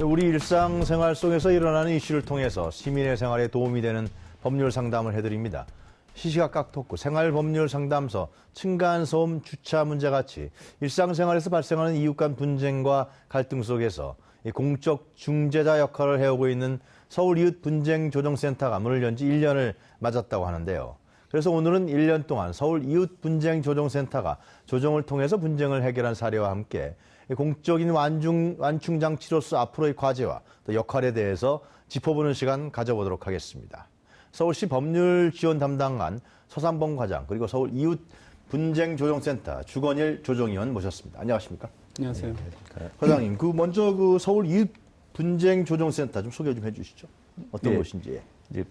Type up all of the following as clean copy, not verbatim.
우리 일상생활 속에서 일어나는 이슈를 통해서 시민의 생활에 도움이 되는 법률 상담을 해드립니다. 시시각각 톡구 생활법률 상담소, 층간소음 주차 문제같이 일상생활에서 발생하는 이웃 간 분쟁과 갈등 속에서 공적 중재자 역할을 해오고 있는 서울이웃분쟁조정센터가 문을 연 지 1년을 맞았다고 하는데요. 그래서 오늘은 1년 동안 서울이웃분쟁조정센터가 조정을 통해서 분쟁을 해결한 사례와 함께 공적인 완충장치로서 앞으로의 과제와 또 역할에 대해서 짚어보는 시간 가져보도록 하겠습니다. 서울시 법률지원 담당관 서삼봉 과장 그리고 서울이웃분쟁조정센터 주건일 조정위원 모셨습니다. 안녕하십니까? 안녕하세요. 과장님, 먼저 서울이웃분쟁조정센터 좀 소개 좀 해주시죠. 어떤 곳인지. 이제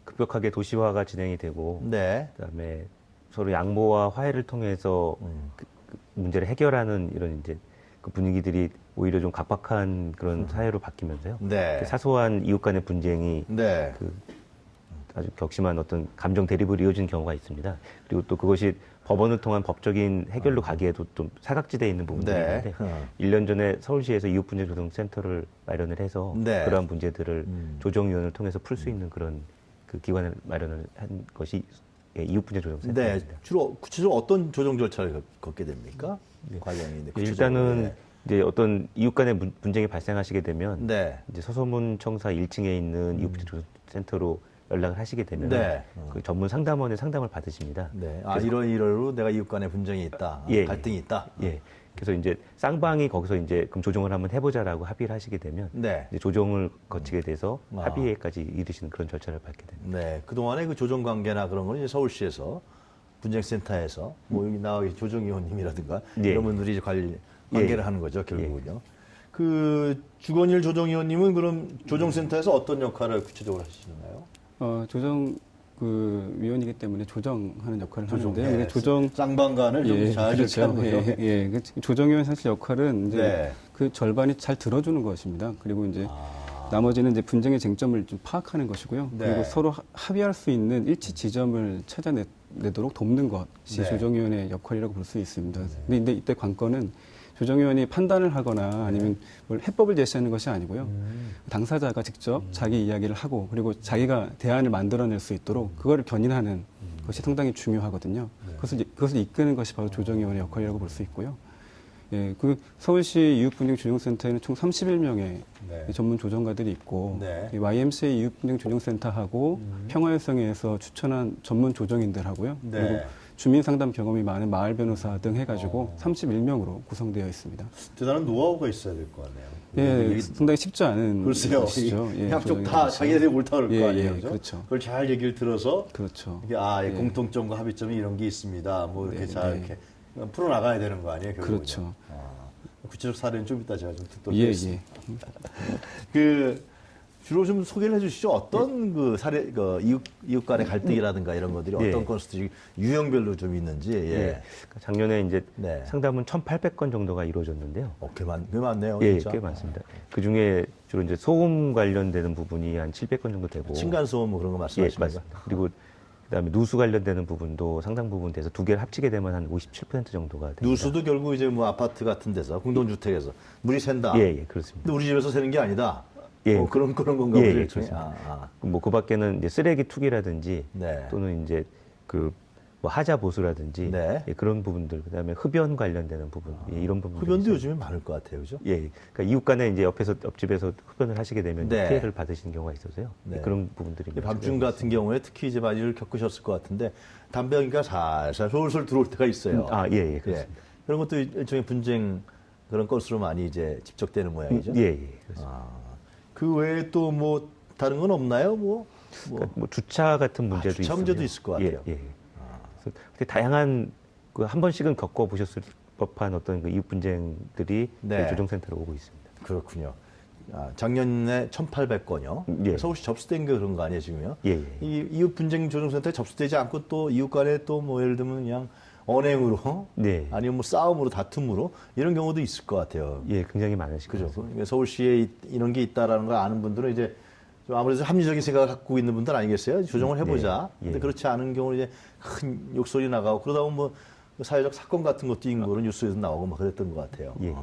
급격하게 도시화가 진행이 되고, 네. 그다음에 서로 양보와 화해를 통해서 그 문제를 해결하는 이런 이제 그 분위기들이 오히려 좀 각박한 그런 사회로 바뀌면서요. 네. 사소한 이웃 간의 분쟁이 네. 아주 격심한 어떤 감정 대립으로 이어지는 경우가 있습니다. 그리고 또 그것이 법원을 통한 법적인 해결로 가기에도 좀 사각지대에 있는 부분들이 네. 있는데 1년 전에 서울시에서 이웃분쟁조정센터를 마련을 해서 네. 그러한 문제들을 조정위원을 통해서 풀 수 있는 그런 그 기관을 마련을 한 것이 이웃분쟁조정센터입니다. 네. 주로 구체적으로 어떤 조정 절차를 걷게 됩니까? 과정이. 일단은 네. 이제 어떤 이웃 간의 분쟁이 발생하시게 되면 네. 이제 서소문 청사 1층에 있는 이웃분쟁조정센터로 연락을 하시게 되면 네. 그 전문 상담원의 상담을 받으십니다. 네. 아, 이러이러로 내가 이웃 간에 분쟁이 있다. 예, 갈등이 있다. 예. 그래서 이제 쌍방이 거기서 이제 그럼 조정을 한번 해보자라고 합의를 하시게 되면 네. 이제 조정을 거치게 돼서 아. 합의회까지 이르시는 그런 절차를 밟게 됩니다. 네. 그동안의 그 조정 관계나 그런 건 이제 서울시에서 분쟁센터에서 뭐 여기 나와 계신 조정위원님이라든가 예. 이런 분들이 이제 관계를 예. 하는 거죠, 결국은요. 그 주건일 조정위원님은 그럼 조정센터에서 어떤 역할을 구체적으로 하시나요? 위원이기 때문에 조정하는 역할을 하는데요. 예. 이게 조정 쌍방간을 좀 잘 그렇죠. 하는 거죠. 그 조정위원 사실 역할은 이제 네. 그 절반이 잘 들어주는 것입니다. 그리고 이제 나머지는 이제 분쟁의 쟁점을 좀 파악하는 것이고요. 네. 그리고 서로 합의할 수 있는 일치 지점을 찾아내도록 돕는 것이 네. 조정위원의 역할이라고 볼 수 있습니다. 근데 이때 관건은 조정위원이 판단을 하거나 아니면 뭘 해법을 제시하는 것이 아니고요. 당사자가 직접 자기 이야기를 하고 그리고 자기가 대안을 만들어낼 수 있도록 그거를 견인하는 것이 상당히 중요하거든요. 그것을 이끄는 것이 바로 조정위원의 역할이라고 볼 수 있고요. 예, 그 서울시 이웃분쟁조정센터에는 총 31명의 네. 전문 조정가들이 있고 네. 이 YMCA 이웃분쟁조정센터하고 평화일성에서 추천한 전문 조정인들하고요. 네. 그리고 주민상담 경험이 많은 마을 변호사 등 해가지고 31명으로 구성되어 있습니다. 대단한 노하우가 있어야 될 것 같네요. 예, 상당히 쉽지 않은 글쎄요. 것이죠. 예, 양쪽 조정이 다 그렇죠. 자기들이 옳다 그럴 거 아니에요. 그죠? 그렇죠. 그걸 잘 얘기를 들어서 그렇죠. 이게 공통점과 합의점이 이런 게 있습니다. 뭐 이렇게 잘 이렇게 풀어나가야 되는 거 아니에요? 결국은요. 그렇죠. 구체적 사례는 좀 이따 제가 좀 듣도록 예, 하겠습니다. 주로 좀 소개를 해주시죠. 어떤 그 사례, 이웃 간의 갈등이라든가 이런 것들이 예. 어떤 건수들이 유형별로 좀 있는지. 예. 작년에 이제 네. 상담은 1,800건 정도가 이루어졌는데요. 꽤 많네요. 예, 진짜. 꽤 많습니다. 그 중에 주로 이제 소음 관련되는 부분이 한 700건 정도 되고. 층간소음 뭐 그런 거 예, 말씀하시는 거죠? 맞습니다. 그리고 그다음에 누수 관련되는 부분도 상당 부분 돼서 두 개를 합치게 되면 한 57% 정도가 됩니다. 누수도 결국 이제 뭐 아파트 같은 데서 공동주택에서 물이 샌다. 예, 그렇습니다. 근데 우리 집에서 새는 게 아니다. 예. 그런 건가 예, 보죠. 예, 그렇습니다. 뭐 그 밖에는 이제 쓰레기 투기라든지 네. 또는 이제 뭐 하자 보수라든지 네. 예, 그런 부분들 그다음에 흡연 관련되는 부분 예, 이런 부분들 흡연도 요즘에 많을 것 같아요, 그죠? 예, 그러니까 이웃 간에 이제 옆집에서 흡연을 하시게 되면 네. 피해를 받으시는 경우가 있어서요. 네. 예, 그런 부분들이 밤중 같은 경우에 특히 이제 많이 겪으셨을 것 같은데 담배 연기가 살살 솔솔 들어올 때가 있어요. 예, 그렇습니다. 그런 것도 일종의 분쟁 그런 건수로 많이 이제 집적되는 모양이죠. 예, 그렇습니다. 그 외에 또 뭐 다른 건 없나요? 그러니까 뭐 주차 같은 문제도 주차 있어요. 문제도 있을 것 같아요. 예. 그래서 되게 다양한 한 번씩은 겪어보셨을 법한 어떤 그 이웃 분쟁들이 네. 조정센터로 오고 있습니다. 그렇군요. 작년에 1,800건이요. 예. 서울시 접수된 게 그런 거 아니에요, 지금요? 예. 이 이웃 분쟁 조정센터에 접수되지 않고 또 이웃 간에 또 뭐 예를 들면 그냥 언행으로 네. 아니면 뭐 싸움으로 다툼으로 이런 경우도 있을 것 같아요. 예, 굉장히 많으실 그죠? 거죠. 그러니까 서울시에 이런 게 있다라는 걸 아는 분들은 이제 좀 아무래도 합리적인 생각을 갖고 있는 분들 아니겠어요? 조정을 해보자. 네. 근데 예. 그렇지 않은 경우는 이제 큰 욕설이 나가고 그러다 보면 뭐 사회적 사건 같은 것도 인거로 뉴스에서 나오고 막 그랬던 것 같아요. 예.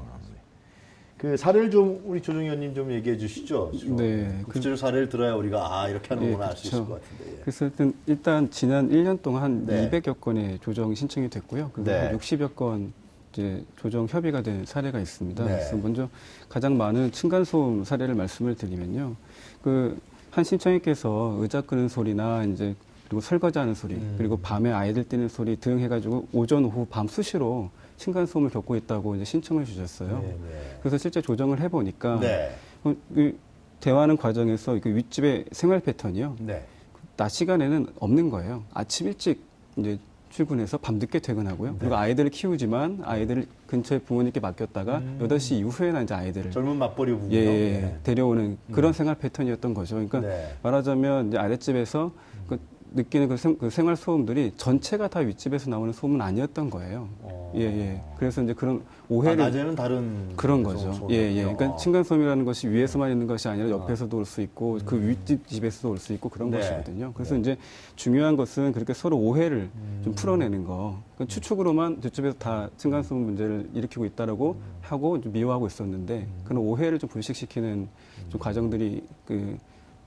그 사례를 좀 우리 조정 의원님 좀 얘기해 주시죠. 네. 구체적으로 사례를 들어야 우리가 이렇게 하는구나 알 수 있을 그렇죠. 것 같은데. 예. 그래서 일단 지난 1년 동안 한 네. 200여 건의 조정 신청이 됐고요. 그리고 네. 한 60여 건 이제 조정 협의가 된 사례가 있습니다. 네. 그래서 먼저 가장 많은 층간소음 사례를 말씀을 드리면요. 그 한 신청인께서 의자 끄는 소리나 이제 그리고 설거지하는 소리, 그리고 밤에 아이들 뛰는 소리 등 해가지고 오전, 오후, 밤 수시로 층간소음을 겪고 있다고 이제 신청을 주셨어요. 네, 네. 그래서 실제 조정을 해보니까 네. 그 대화하는 과정에서 그 윗집의 생활 패턴이요. 네. 낮 시간에는 없는 거예요. 아침 일찍 이제 출근해서 밤 늦게 퇴근하고요. 그리고 아이들을 키우지만 아이들을 근처에 부모님께 맡겼다가 8시 이후에나 이제 아이들을 젊은 맞벌이 부부요. 데려오는 그런 생활 패턴이었던 거죠. 그러니까 네. 말하자면 이제 아랫집에서 그 느끼는 그 생활 소음들이 전체가 다 윗집에서 나오는 소음은 아니었던 거예요. 그래서 이제 그런 오해를 낮에는 다른 그런 거죠. 그러니까 층간소음이라는 것이 위에서만 있는 것이 아니라 옆에서도 올 수 있고 그 윗집 집에서도 올 수 있고 그런 네. 것이거든요. 그래서 이제 중요한 것은 그렇게 서로 오해를 좀 풀어내는 거. 그러니까 추측으로만 저쪽에서 다 층간소음 문제를 일으키고 있다라고 하고 좀 미워하고 있었는데 그런 오해를 좀 불식시키는 좀 과정들이 그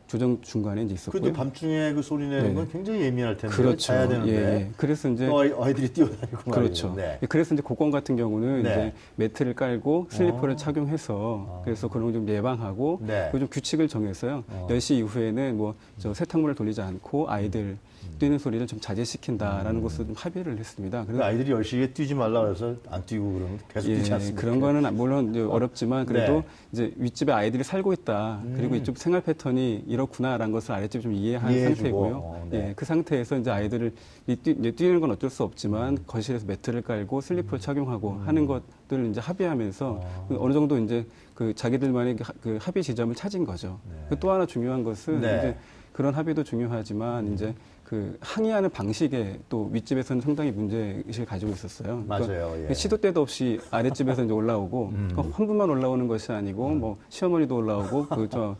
조정 중간에 이제 있었고요. 그런데 밤중에 그 소리 내는 네. 건 굉장히 예민할 텐데 그렇죠. 자야 되는데 그래서 이제 또 아이들이 뛰어다니고 말이죠. 그렇죠. 네. 그래서 이제 그건 같은 경우는 네. 이제 매트를 깔고 슬리퍼를 착용해서 그래서 그런 걸 좀 예방하고 네. 그리고 좀 규칙을 정해서요. 10시 이후에는 뭐 저 세탁물을 돌리지 않고 아이들 뛰는 소리를 좀 자제시킨다라는 것을 좀 합의를 했습니다. 그 아이들이 10시에 뛰지 말라 그래서 안 뛰고 그러면 계속 뛰지 않습니까? 그런 거는 물론 이제 어렵지만 그래도 네. 이제 윗집에 아이들이 살고 있다. 그리고 이쪽 생활 패턴이 이렇구나라는 것을 아랫집이 좀 이해한 이해해주고. 상태고요. 네. 그 상태에서 이제 아이들을 이제 뛰는 건 어쩔 수 없지만 거실에서 매트를 깔고 슬리퍼를 착용하고 하는 것들을 이제 합의하면서 어느 정도 이제 그 자기들만의 그 합의 지점을 찾은 거죠. 그 또 하나 중요한 것은 네. 이제 그런 합의도 중요하지만 이제 그 항의하는 방식에 또 윗집에서는 상당히 문제의식을 가지고 있어요. 맞아요. 예. 시도 때도 없이 아랫집에서 이제 올라오고 한 분만 올라오는 것이 아니고 뭐 시어머니도 올라오고 그저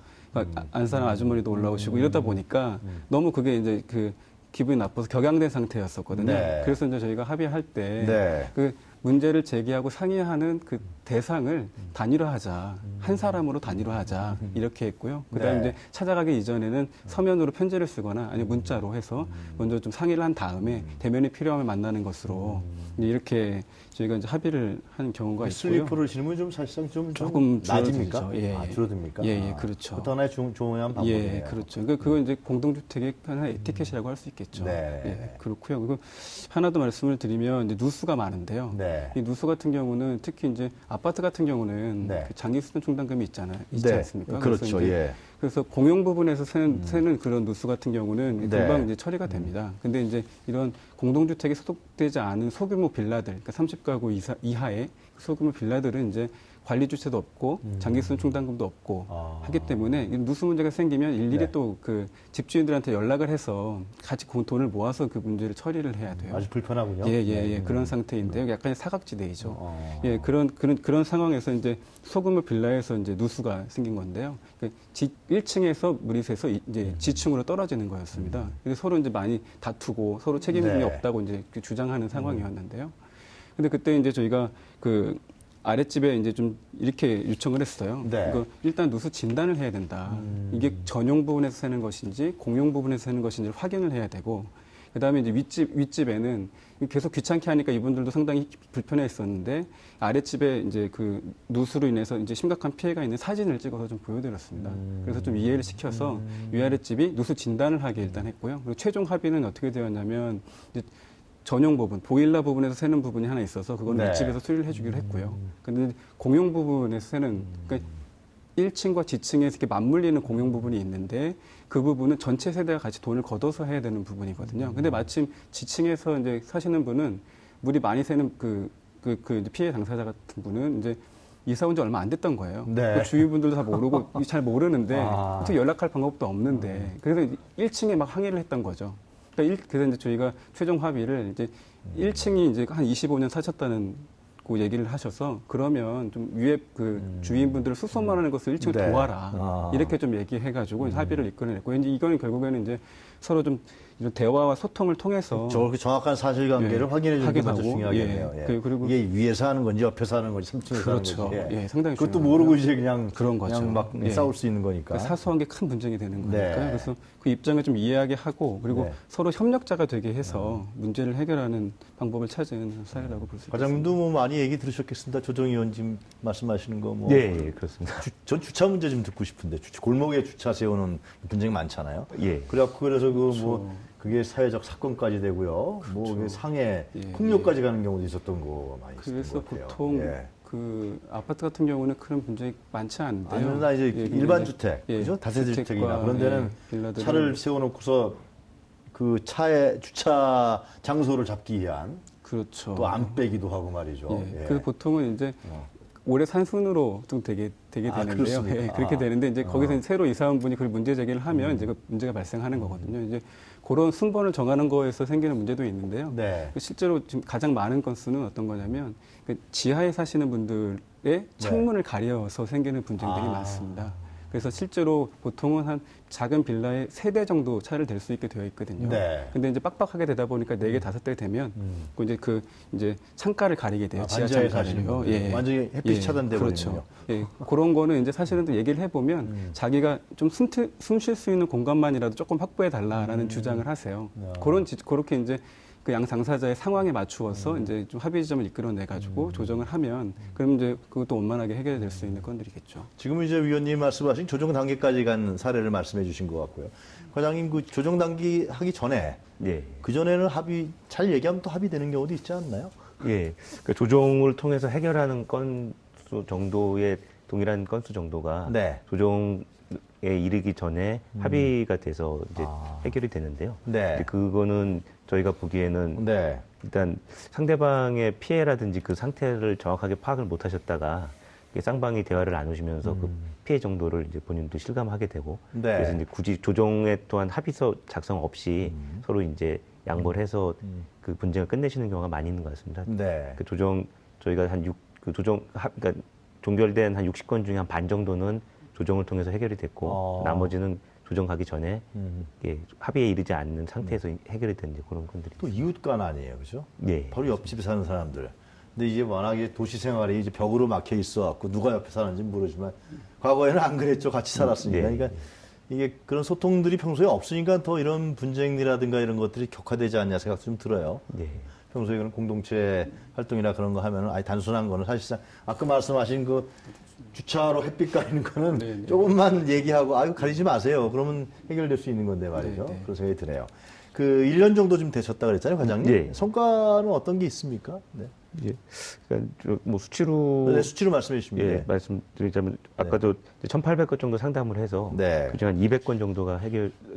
안사람 아주머니도 올라오시고 이러다 보니까 너무 그게 이제 그 기분이 나빠서 격양된 상태였었거든요. 네. 그래서 이제 저희가 합의할 때 네. 그 문제를 제기하고 상의하는 그 대상을 단일화하자, 한 사람으로 단일화하자 이렇게 했고요. 그다음에 네. 이제 찾아가기 이전에는 서면으로 편지를 쓰거나 아니면 문자로 해서 먼저 좀 상의를 한 다음에 대면이 필요하면 만나는 것으로 이렇게 저희가 이제 합의를 한 경우가 있고요. 슬리퍼를 신으면 좀 사실상 좀 조금 낮입니까? 줄어들죠. 줄어듭니까? 그렇죠. 그것도 하나의 중요한 방법이네요. 그렇죠. 그거 이제 공동주택의 하나의 에티켓이라고 할 수 있겠죠. 네. 그렇고요. 그리고 하나 더 말씀을 드리면 이제 누수가 많은데요. 네. 이 누수 같은 경우는 특히 이제 아파트 같은 경우는 네. 그 장기수도 충당금이 있지 네. 않습니까? 그렇죠. 그래서 공용 부분에서 새는 그런 누수 같은 경우는 네. 금방 이제 처리가 됩니다. 근데 이제 이런 공동주택에 소속되지 않은 소규모 빌라들, 그러니까 30가구 이하의 소규모 빌라들은 이제 관리 주체도 없고 장기수는 충당금도 없고 하기 때문에 이 누수 문제가 생기면 일일이 네. 또 그 집주인들한테 연락을 해서 같이 돈을 모아서 그 문제를 처리를 해야 돼요. 아주 불편하군요. 그런 상태인데요. 약간의 사각지대이죠. 그런 상황에서 이제 소규모 빌라에서 이제 누수가 생긴 건데요. 1층에서 물이 새서 이제 지층으로 떨어지는 거였습니다. 그래서 서로 이제 많이 다투고 서로 책임이 네. 없다고 이제 주장하는 상황이었는데요. 근데 그때 이제 저희가 그 아랫집에 이제 좀 이렇게 요청을 했어요. 네. 일단 누수 진단을 해야 된다. 이게 전용 부분에서 새는 것인지 공용 부분에서 새는 것인지를 확인을 해야 되고, 그 다음에 이제 윗집에는 계속 귀찮게 하니까 이분들도 상당히 불편해 했었는데, 아랫집에 이제 그 누수로 인해서 이제 심각한 피해가 있는 사진을 찍어서 좀 보여드렸습니다. 그래서 좀 이해를 시켜서 위아랫집이 누수 진단을 하게 일단 했고요. 그리고 최종 합의는 어떻게 되었냐면, 이제 전용 부분, 보일러 부분에서 새는 부분이 하나 있어서 그거는 네. 윗집에서 수리를 해주기로 했고요. 근데 공용 부분에서 새는, 그러니까 1층과 지층에서 이렇게 맞물리는 공용 부분이 있는데 그 부분은 전체 세대가 같이 돈을 걷어서 해야 되는 부분이거든요. 근데 마침 지층에서 이제 사시는 분은 물이 많이 새는 이제 피해 당사자 같은 분은 이제 이사 온 지 얼마 안 됐던 거예요. 네. 그 주위 분들도 다 모르고 잘 모르는데 아. 어떻게 연락할 방법도 없는데 그래서 1층에 막 항의를 했던 거죠. 그래서 이제 저희가 최종 합의를 이제 1층이 이제 한 25년 사셨다는 그 얘기를 하셔서 그러면 좀 위에 그 주인분들을 수소문하는 것을 1층을 네. 도와라. 이렇게 좀 얘기해가지고 합의를 이끌어냈고 이제 이거는 결국에는 이제 서로 좀 이런 대화와 소통을 통해서 저렇게 정확한 사실관계를 예, 확인해 주는 게 확인하고, 먼저 중요하겠네요. 예. 예. 그리고 이게 위에서 하는 건지 옆에서 하는 건지 3층에서 그렇죠. 하는 건지 예, 상당히 그것도 중요하고요. 모르고 이제 그냥 그런 거죠. 그냥 막 예. 싸울 수 있는 거니까. 그러니까 사소한 게 큰 분쟁이 되는 거니까요. 네. 그래서 그 입장을 좀 이해하게 하고 그리고 네. 서로 협력자가 되게 해서 문제를 해결하는 방법을 찾은 사례라고 볼 수 있습니다. 과장님도 뭐 많이 얘기 들으셨겠습니다. 조정 의원님 말씀하시는 거 뭐. 예, 예, 그렇습니다. 전 주차 문제 좀 듣고 싶은데 골목에 주차 세우는 분쟁이 많잖아요. 예. 그래갖고 그래서 그 그렇죠. 뭐 그게 사회적 사건까지 되고요. 뭐 그게 상해 예, 폭력까지 가는 경우도 있었던 거 많이 있었던 그래서 것 같아요. 보통 예. 그 아파트 같은 경우는 그런 분쟁이 많지 않은데요. 아니면 나 이제 예, 근데 일반 이제, 주택, 예, 그죠? 다세대 주택이나 주택과, 그런 데는 예, 빌라들은- 차를 세워놓고서 그 차에 주차 장소를 잡기 위한 그렇죠. 또 안 빼기도 하고 말이죠. 예. 예. 그 보통은 이제 오래 산 순으로 좀 되게 아, 되는데요. 그렇습니까? 예, 그렇게 아. 되는데 이제 거기서 새로 이사 온 분이 그걸 문제 제기를 하면 이제 그 문제가 발생하는 거거든요. 이제 그런 순번을 정하는 거에서 생기는 문제도 있는데요. 네. 실제로 지금 가장 많은 건수는 어떤 거냐면 그 지하에 사시는 분들의 창문을 가려서 생기는 분쟁들이 아. 많습니다. 그래서 실제로 보통은 한 작은 빌라에 3대 정도 차를 댈 수 있게 되어 있거든요. 네. 근데 이제 빡빡하게 되다 보니까 4개, 5대 되면 이제 창가를 가리게 돼요. 아, 지하 반지하에 창가를요. 사시는 분들. 완전히 햇빛이 차단돼 그렇죠. 버리는군요. 예, 그런 거는 이제 사실은 또 얘기를 해보면 자기가 좀 숨 쉴 수 있는 공간만이라도 조금 확보해 달라라는 주장을 하세요. 그렇게 이제 그 양 당사자의 상황에 맞추어서 이제 좀 합의 지점을 이끌어내 가지고 조정을 하면 그럼 이제 그것도 원만하게 해결될 수 있는 건들이겠죠. 지금은 이제 위원님 말씀하신 조정 단계까지 간 사례를 말씀해 주신 것 같고요. 과장님 그 조정 단계 하기 전에 예. 그 전에는 잘 얘기하면 또 합의되는 경우도 있지 않나요? 예. 그 조정을 통해서 해결하는 건수 정도의 동일한 건수 정도가 네. 조정에 이르기 전에 합의가 돼서 이제 해결이 되는데요. 네. 이제 그거는 저희가 보기에는 네. 일단 상대방의 피해라든지 그 상태를 정확하게 파악을 못 하셨다가 이게 쌍방이 대화를 나누시면서 그 피해 정도를 이제 본인도 실감하게 되고 네. 그래서 이제 굳이 조정에 또한 합의서 작성 없이 서로 이제 양보를 해서 그 분쟁을 끝내시는 경우가 많이 있는 것 같습니다. 네. 그 조정 저희가 그러니까 종결된 한 60건 중에 한 반 정도는 조정을 통해서 해결이 됐고 나머지는 조정 가기 전에 이게 합의에 이르지 않는 상태에서 해결이 된 이제 그런 건들이. 또 이웃간 아니에요, 그죠? 예. 바로 옆집에 사는 사람들. 근데 이제 워낙에 도시 생활이 이제 벽으로 막혀 있어갖고 누가 옆에 사는지 모르지만 과거에는 안 그랬죠. 같이 살았으니까. 예. 그러니까 이게 그런 소통들이 평소에 없으니까 더 이런 분쟁이라든가 이런 것들이 격화되지 않냐 생각도 좀 들어요. 예. 평소에 그런 공동체 활동이나 그런 거 하면은 아니 단순한 거는 사실상 아까 말씀하신 그 주차로 햇빛 가리는 거는 네, 네. 조금만 얘기하고 아유 가리지 마세요. 그러면 해결될 수 있는 건데 말이죠. 네, 네. 그런 생각이 드네요. 그 1년 정도 좀 되셨다 그랬잖아요, 과장님. 네. 성과는 어떤 게 있습니까? 네. 예. 그러니까 뭐 수치로 네, 수치로 말씀해 주시면 예, 돼요. 말씀드리자면 아까도 1,800건 정도 상담을 해서 네. 그중 한 200건 정도가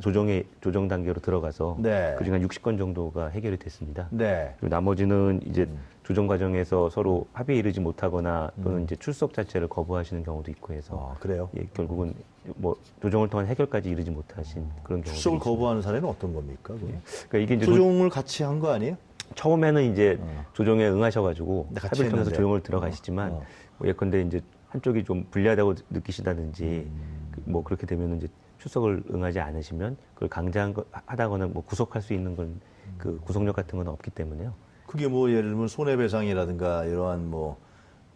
조정 단계로 들어가서 네. 그중 한 60건 정도가 해결이 됐습니다. 네. 그리고 나머지는 이제 조정 과정에서 서로 합의에 이르지 못하거나 또는 이제 출석 자체를 거부하시는 경우도 있고 해서 그래요. 예, 결국은 뭐 조정을 통한 해결까지 이르지 못하신 그런 경우도 출석을 있습니다. 거부하는 사례는 어떤 겁니까? 그건? 그러니까 이게 이제 조정을 같이 한 거 아니에요? 처음에는 이제 조정에 응하셔가지고 네, 같이 합의를 통해서 했는데. 조정을 들어가시지만 뭐 예컨대 이제 한쪽이 좀 불리하다고 느끼시다든지 뭐 그렇게 되면 이제 출석을 응하지 않으시면 그걸 강제하다거나 뭐 구속할 수 있는 건 그 구속력 같은 건 없기 때문에요. 그게 뭐 예를 들면 손해배상이라든가 이러한 뭐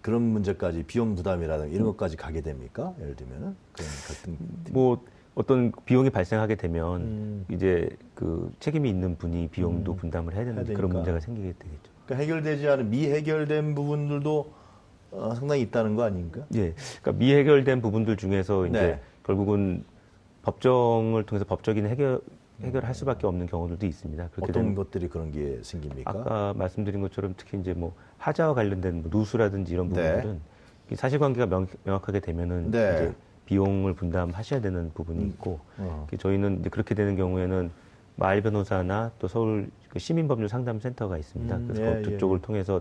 그런 문제까지 비용 부담이라든가 이런 것까지 가게 됩니까? 예를 들면은 그런 같은 뭐 어떤 비용이 발생하게 되면 이제 그 책임이 있는 분이 비용도 분담을 해야 되는 해야 그런 되니까. 문제가 생기게 되겠죠. 그러니까 해결되지 않은 미해결된 부분들도 상당히 있다는 거 아닙니까? 예, 그러니까 미해결된 부분들 중에서 이제 네. 결국은 법정을 통해서 법적인 해결할 수밖에 없는 경우들도 있습니다. 그렇게 어떤 되면 것들이 그런 게 생깁니까? 아까 말씀드린 것처럼 특히 이제 뭐 하자와 관련된 뭐 누수라든지 이런 네. 부분들은 이 사실관계가 명확하게 되면은 네. 이제 비용을 분담하셔야 되는 부분이 있고 저희는 이제 그렇게 되는 경우에는 마을 변호사나 또 서울 그 시민법률상담센터가 있습니다. 그래서 예, 그쪽을 통해서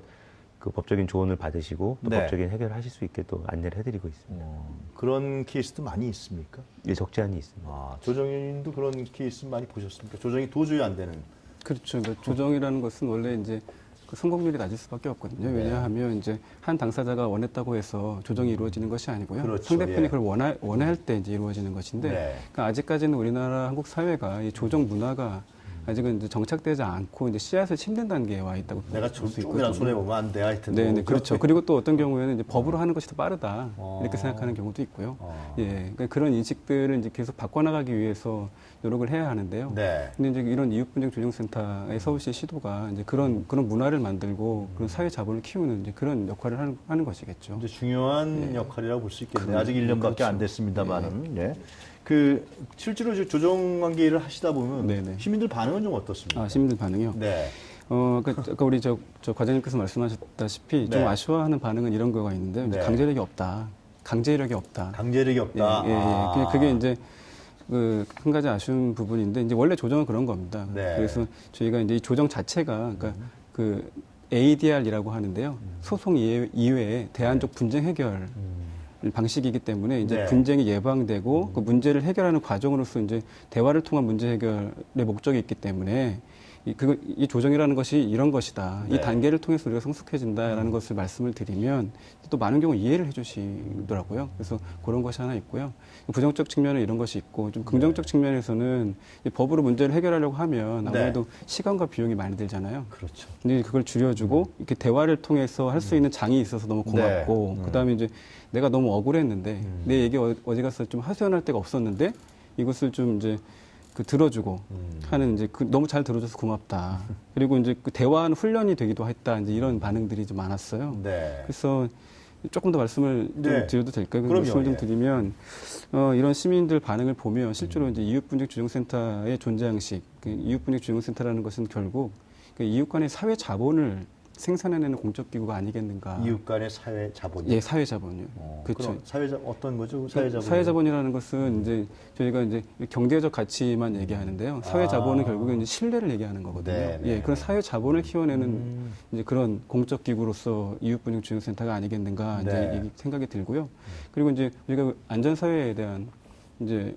그 법적인 조언을 받으시고 또 네. 법적인 해결하실 수 있게 또 안내를 해드리고 있습니다. 그런 케이스도 많이 있습니까? 예, 적지 않이 있습니다. 조정님도 그런 케이스 많이 보셨습니까? 조정이 도저히 안 되는. 그렇죠. 그러니까 조정이라는 것은 원래 이제 그 성공률이 낮을 수밖에 없거든요. 네. 왜냐하면 이제 한 당사자가 원했다고 해서 조정이 이루어지는 것이 아니고요. 그렇죠. 상대편이 예. 그걸 원할 때 이제 이루어지는 것인데, 네. 그러니까 아직까지는 우리나라 한국 사회가 이 조정 문화가 아직은 이제 정착되지 않고 이제 씨앗을 심는 단계에 와 있다고 내가 볼 수 조금이랑 있거든요. 손해 보면 안 돼. 하여튼 네, 뭐 네, 그렇죠. 그리고 또 어떤 경우에는 이제 법으로 하는 것이 더 빠르다 어. 이렇게 생각하는 경우도 있고요. 어. 예, 그러니까 그런 인식들을 이제 계속 바꿔나가기 위해서 노력을 해야 하는데요. 네. 근데 이제 이런 이웃분쟁조정센터의 서울시의 시도가 이제 그런 문화를 만들고 그런 사회 자본을 키우는 이제 그런 역할을 하는 것이겠죠. 이제 중요한 역할이라고 볼 수 있겠네요. 아직 그, 1년밖에 그렇죠. 안 됐습니다만은. 예. 그 실제로 이제 조정 관계를 하시다 보면 네네. 시민들 반응은 좀 어떻습니까? 시민들 반응이요. 네. 아까 우리 저 과장님께서 말씀하셨다시피 좀 네. 아쉬워하는 반응은 이런 거가 있는데 이제 네. 강제력이 없다. 강제력이 없다. 강제력이 없다. 예, 예, 예. 아. 그게 이제 한 가지 아쉬운 부분인데 이제 원래 조정은 그런 겁니다. 네. 그래서 저희가 이제 이 조정 자체가 그러니까 그 ADR이라고 하는데요. 소송 이외에 대안적 분쟁 해결 방식이기 때문에 이제 네. 분쟁이 예방되고 그 문제를 해결하는 과정으로서 이제 대화를 통한 문제 해결의 목적이 있기 때문에 이 조정이라는 것이 이런 것이다. 네. 이 단계를 통해서 우리가 성숙해진다라는 것을 말씀을 드리면 또 많은 경우 이해를 해주시더라고요. 그래서 그런 것이 하나 있고요. 부정적 측면은 이런 것이 있고 좀 긍정적 측면에서는 이 법으로 문제를 해결하려고 하면 아무래도 시간과 비용이 많이 들잖아요. 그렇죠. 근데 그걸 줄여주고 이렇게 대화를 통해서 할 수 있는 장이 있어서 너무 고맙고 네. 그다음에 이제 내가 너무 억울했는데 내 얘기 어디 가서 좀 하소연할 데가 없었는데 이것을 좀 이제 들어주고 하는 이제 너무 잘 들어줘서 고맙다. 그리고 이제 그 대화하는 훈련이 되기도 했다. 이제 이런 반응들이 좀 많았어요. 네. 그래서 조금 더 말씀을 좀 네. 드려도 될까요? 그럼요, 말씀을 좀 예. 드리면 이런 시민들 반응을 보면 실제로 이제 이웃분쟁조정센터의 존재 양식, 이웃분쟁조정센터라는 것은 결국 그 이웃 간의 사회 자본을 생산해내는 공적 기구가 아니겠는가? 이웃 간의 사회 자본이. 예, 사회 자본이요. 그렇죠. 어떤 거죠? 사회 자본. 사회 자본이라는 것은 이제 저희가 이제 경제적 가치만 얘기하는데요. 사회 자본은 결국은 이제 신뢰를 얘기하는 거거든요. 네, 네. 예, 그런 사회 자본을 키워내는 이제 그런 공적 기구로서 이웃분쟁조정센터가 아니겠는가 이제 네. 이 생각이 들고요. 그리고 이제 우리가 안전사회에 대한 이제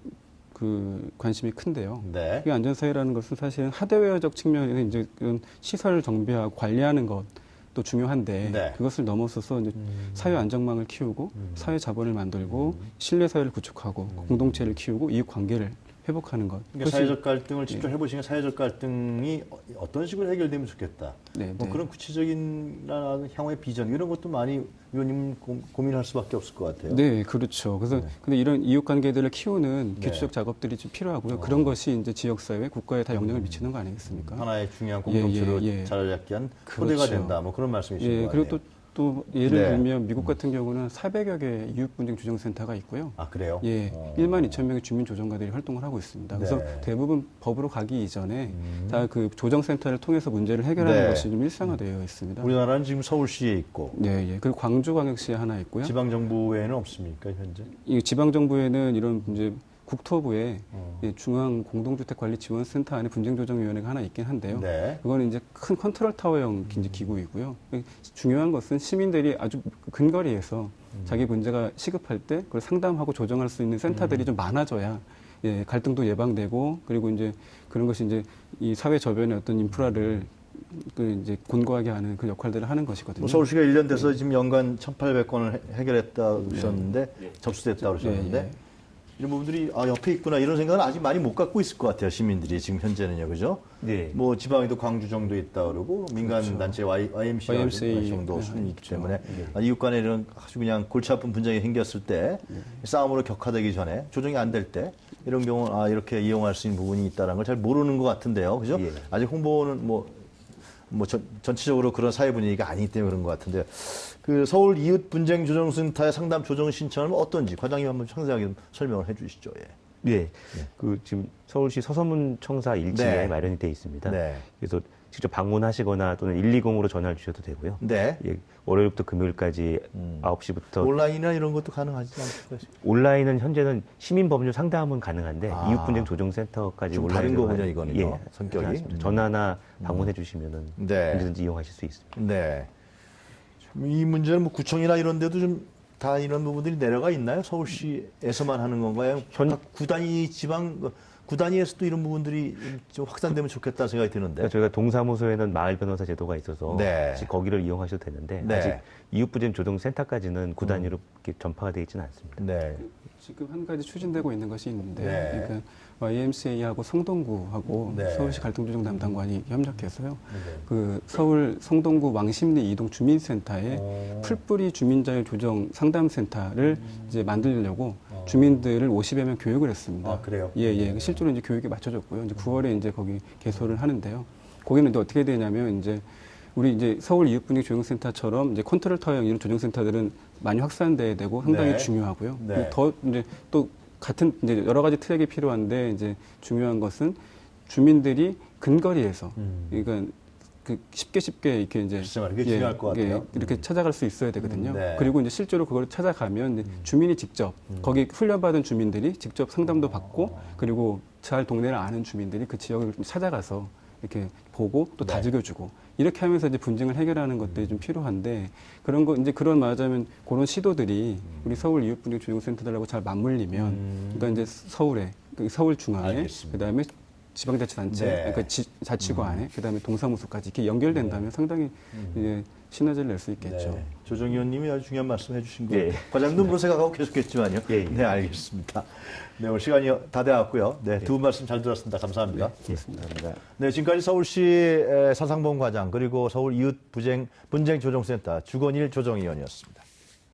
그 관심이 큰데요. 네. 그 안전사회라는 것은 사실은 하드웨어적 측면에서 이제 그런 시설을 정비하고 관리하는 것도 중요한데 네. 그것을 넘어서서 이제 사회 안정망을 키우고 사회 자본을 만들고 신뢰 사회를 구축하고 공동체를 키우고 이익 관계를 회복하는 것. 그러니까 사회적 갈등을 직접 해보시면 사회적 갈등이 어떤 식으로 해결되면 좋겠다. 네, 뭐 네. 그런 구체적인 향후의 비전 이런 것도 많이 의원님 고민할 수밖에 없을 것 같아요. 네, 그렇죠. 그래서 근데 이런 이웃 관계들을 키우는 네. 기초적 작업들이 좀 필요하고요. 그런 것이 이제 지역 사회, 국가에 다 영향을 미치는 거 아니겠습니까? 하나의 중요한 공동체로 예. 자리 잡기 위한 토대가 그렇죠. 된다. 뭐 그런 말씀이신 것 예, 같아요. 그리고 또 예를 네. 들면 미국 같은 경우는 400여 개 이웃분쟁 조정센터가 있고요. 아 그래요? 예, 1만 2천 명의 주민 조정가들이 활동을 하고 있습니다. 그래서 네. 대부분 법으로 가기 이전에 다 그 조정센터를 통해서 문제를 해결하는 네. 것이 좀 일상화되어 있습니다. 우리나라는 지금 서울시에 있고 예, 예. 그리고 광주광역시에 하나 있고요. 지방 정부에는 없습니까 현재? 이 지방 정부에는 이런 이제 국토부에 예, 중앙공동주택관리지원센터 안에 분쟁조정위원회가 하나 있긴 한데요. 네. 그거는 이제 큰 컨트롤 타워형 이제 기구이고요. 중요한 것은 시민들이 아주 근거리에서 자기 문제가 시급할 때 그걸 상담하고 조정할 수 있는 센터들이 좀 많아져야 예, 갈등도 예방되고 그리고 이제 그런 것이 이제 이 사회 저변의 어떤 인프라를 이제 곤고하게 하는 그 역할들을 하는 것이거든요. 뭐 서울시가 1년 돼서 지금 연간 1,800건을 해결했다 그러셨는데 접수됐다 그러셨는데 예, 예. 이런 부분들이 옆에 있구나 이런 생각은 아직 많이 못 갖고 있을 것 같아요 시민들이 지금 현재는요, 그죠? 네. 뭐 지방에도 광주 정도 있다 그러고 민간 단체 YMCA 정도 네, 수준이 있기 그렇죠. 때문에 이웃 간에 이런 아주 그냥 골치 아픈 분쟁이 생겼을 때 싸움으로 격화되기 전에 조정이 안 될 때 이런 경우 이렇게 이용할 수 있는 부분이 있다는 걸 잘 모르는 것 같은데요, 그죠? 예. 아직 홍보는 전체적으로 그런 사회 분위기가 아니기 때문에 그런 것 같은데 그 서울 이웃 분쟁 조정센터의 상담 조정 신청은 어떤지 과장님 한번 상세하게 좀 설명을 해주시죠. 예. 네. 그 지금 서울시 서서문 청사 1층에 네. 마련이 되어 있습니다. 네. 그래서 직접 방문하시거나 또는 120으로 전화를 주셔도 되고요. 네. 예, 월요일부터 금요일까지 9시부터 온라인이나 이런 것도 가능하지 않을까요? 온라인은 현재는 시민법률 상담은 가능한데 아. 이웃분쟁조정센터까지 좀 온라인으로 다른 거군요, 이거는요, 예, 성격이. 그렇습니다. 전화나 방문해 주시면은 네. 언제든지 이용하실 수 있습니다. 네. 이 문제는 뭐 구청이나 이런 데도 좀 다 이런 부분들이 내려가 있나요? 서울시에서만 하는 건가요? 현- 각 구단위 지방 구단위에서도 이런 부분들이 좀 확산되면 좋겠다는 생각이 드는데. 그러니까 저희가 동사무소에는 마을 변호사 제도가 있어서 네. 혹시 거기를 이용하셔도 되는데 네. 아직 이웃부진 조정센터까지는 구단위로 이렇게 전파가 되어 있지는 않습니다. 네. 지금 한 가지 추진되고 있는 것이 있는데, 네. 그러니까 YMCA하고 성동구하고 네. 서울시 갈등조정 담당관이 협력해서요. 네. 그 서울 성동구 왕십리 이동 주민센터에 풀뿌리 주민자율 조정 상담센터를 이제 만들려고 주민들을 50여 명 교육을 했습니다. 아, 그래요? 예, 예. 실제로 이제 교육에 맞춰졌고요. 이제 9월에 이제 거기 개소를 하는데요. 거기는 이제 어떻게 되냐면 이제 우리 이제 서울 이웃분위기 조정센터처럼 이제 컨트롤 타워형 이런 조정센터들은 많이 확산돼야 되고 상당히 네. 중요하고요. 네. 더 이제 또 같은 이제 여러 가지 트랙이 필요한데 이제 중요한 것은 주민들이 근거리에서 그러니까 그 쉽게 이렇게 이제 글쎄 말이야, 그게 중요할 것 같아요. 이렇게 찾아갈 수 있어야 되거든요. 네. 그리고 이제 실제로 그걸 찾아가면 이제 주민이 직접 거기 훈련받은 주민들이 직접 상담도 받고 그리고 잘 동네를 아는 주민들이 그 지역을 좀 찾아가서 이렇게 보고 또 네. 다독여주고 이렇게 하면서 이제 분쟁을 해결하는 것들이 좀 필요한데 그런 거 이제 그런 말하자면 그런 시도들이 우리 서울 이웃분위기 조정센터들하고 잘 맞물리면 그러니까 이제 서울에 그 서울 중앙에 알겠습니다. 그다음에 지방자치단체 네. 그러니까 자치구안에 그다음에 동사무소까지 이렇게 연결된다면 상당히 이제 시너지를 낼 수 있겠죠. 네. 조정 의원님이 아주 중요한 말씀 해주신 거. 예. 과장도 물론 생각하고 계속했지만요. 예, 예. 네, 알겠습니다. 네, 오늘 시간이 다 돼왔고요. 네, 두 분 말씀 잘 들었습니다. 감사합니다. 감사합니다. 네, 지금까지 서울시 사상봉 과장 그리고 서울 이웃 분쟁 조정센터 주건일 조정위원이었습니다.